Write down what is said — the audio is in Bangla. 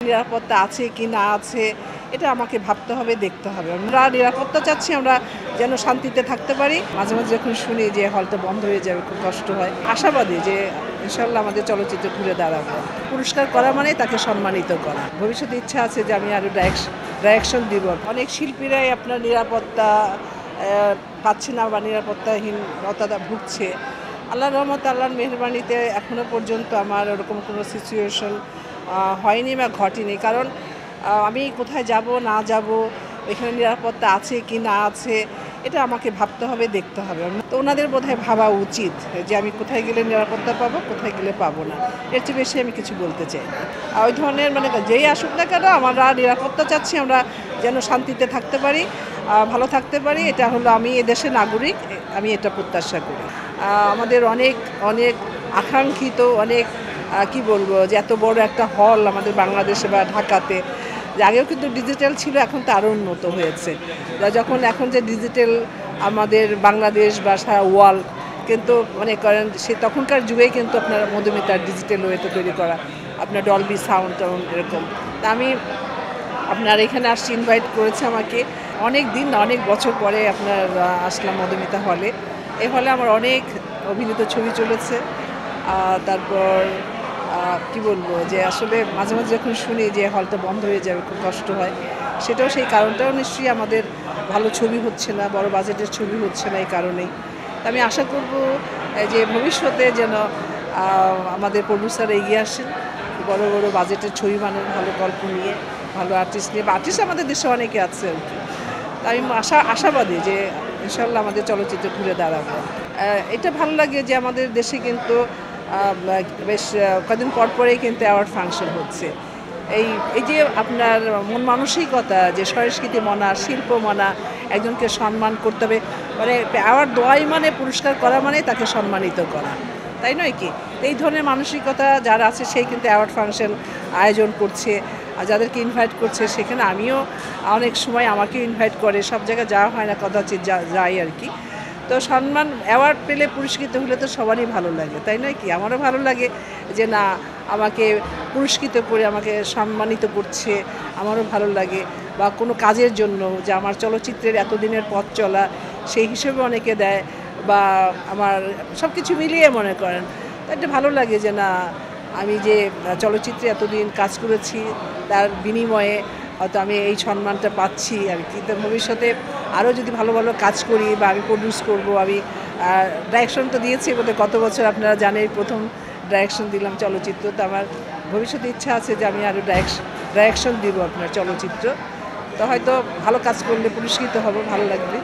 নিরাপত্তা আছে কি না আছে এটা আমাকে ভাবতে হবে, দেখতে হবে। আমরা নিরাপত্তা চাচ্ছি, আমরা যেন শান্তিতে থাকতে পারি। মাঝে মাঝে যখন শুনি যে হলটা বন্ধ হয়ে যাবে খুব কষ্ট হয়। আশাবাদী যে ইনশাল্লাহ আমাদের চলচ্চিত্র ঘুরে দাঁড়াবে। পুরস্কার করা মানে তাকে সম্মানিত করা। ভবিষ্যতে ইচ্ছা আছে যে আমি আরও ডাইরেকশন দিব। অনেক শিল্পীরাই আপনার নিরাপত্তা পাচ্ছে না বা নিরাপত্তাহীনতা ভুগছে। আল্লাহর রহমত, আল্লাহর মেহেরবানিতে এখনও পর্যন্ত আমার ওরকম কোনো সিচুয়েশন হয়নি বা ঘটেনি। কারণ আমি কোথায় যাব না যাব, এখানে নিরাপত্তা আছে কি না আছে এটা আমাকে ভাবতে হবে, দেখতে হবে। তো ওনাদের বোধহয় ভাবা উচিত যে আমি কোথায় গেলে নিরাপত্তা পাবো, কোথায় গেলে পাবো না। এর চেয়ে বেশি আমি কিছু বলতে চাই না। ওই ধরনের যেই আসুক না কেন, আমরা নিরাপত্তা চাচ্ছি, আমরা যেন শান্তিতে থাকতে পারি, ভালো থাকতে পারি। এটা হলো, আমি এদেশের নাগরিক, আমি এটা প্রত্যাশা করি। আমাদের অনেক অনেক আকাঙ্ক্ষিত, অনেক কি বলবো, যে এত বড় একটা হল আমাদের বাংলাদেশে বা ঢাকাতে, আগেও কিন্তু ডিজিটাল ছিল, এখন তো আরও উন্নত হয়েছে। যখন এখন যে ডিজিটাল আমাদের বাংলাদেশ বা সারা ওয়ার্ল্ড, কিন্তু মনে করেন সে তখনকার যুগেই কিন্তু আপনার মধুমিতার ডিজিটাল ওয়েতে তৈরি করা, আপনার ডলবি সাউন্ড টাউন এরকম। তা আমি আপনার এখানে আসছি, ইনভাইট করেছে আমাকে, অনেক দিন অনেক বছর পরে আপনার আসলাম মধুমিতা হলে। এই হলে আমার অনেক অভিনীত ছবি চলেছে। তারপর কি বলবো, যে আসলে মাঝে মাঝে যখন শুনি যে হলটা বন্ধ হয়ে যাবে খুব কষ্ট হয়। সেটাও সেই কারণটাও নিশ্চয়ই আমাদের ভালো ছবি হচ্ছে না, বড় বাজেটের ছবি হচ্ছে না, এই কারণেই। আমি আশা করব যে ভবিষ্যতে যেন আমাদের প্রডিউসার এগিয়ে আসেন, বড় বড় বাজেটের ছবি বানান, ভালো গল্প নিয়ে, ভালো আর্টিস্ট নিয়ে। আর্টিস্ট আমাদের দেশে অনেকে আছে আর কি। তাই আমি আশাবাদী যে ইনশাল্লাহ আমাদের চলচ্চিত্র ঘুরে দাঁড়াবে। এটা ভালো লাগে যে আমাদের দেশে কিন্তু বেশ কদিন পর পরেই কিন্তু অ্যাওয়ার্ড ফাংশন হচ্ছে। এই এই যে আপনার মন মানসিকতা, যে সংস্কৃতি মনা, শিল্প মনা, একজনকে সম্মান করতে হবে, অ্যাওয়ার্ড দেওয়াই মানে, পুরস্কার করা মানে তাকে সম্মানিত করা, তাই নয় কি? এই ধরনের মানসিকতা যারা আছে সেই কিন্তু অ্যাওয়ার্ড ফাংশন আয়োজন করছে, আর যাদেরকে ইনভাইট করছে সেখানে আমিও অনেক সময় আমাকেও ইনভাইট করে, সব জায়গায় যাওয়া হয় না, কদাচিৎ যাই আর কি। তো সম্মান, অ্যাওয়ার্ড পেলে, পুরস্কৃত হলে তো সবারই ভালো লাগে, তাই নয় কি? আমারও ভালো লাগে যে না, আমাকে পুরস্কৃত করে আমাকে সম্মানিত করছে, আমারও ভালো লাগে। বা কোনো কাজের জন্য, যে আমার চলচ্চিত্রের এতদিনের পথ চলা, সেই হিসেবে অনেকে দেয়, বা আমার সব কিছু মিলিয়ে মনে করেন এটা ভালো লাগে যে না, আমি যে চলচ্চিত্রে এতদিন কাজ করেছি তার বিনিময়ে হয়তো আমি এই সম্মানটা পাচ্ছি আর কি। তো ভবিষ্যতে আরও যদি ভালো ভালো কাজ করি, বা আমি প্রডিউস করব, আমি ডাইরেকশন তো দিয়েছি বোধহয় গত বছর, আপনারা জানেন প্রথম ডাইরেকশন দিলাম চলচ্চিত্র। তো আমার ভবিষ্যতে ইচ্ছা আছে যে আমি আরও ডাইরেকশন দিব আপনার চলচ্চিত্র। তো হয়তো ভালো কাজ করলে পুরস্কৃত হব, ভালো লাগবে।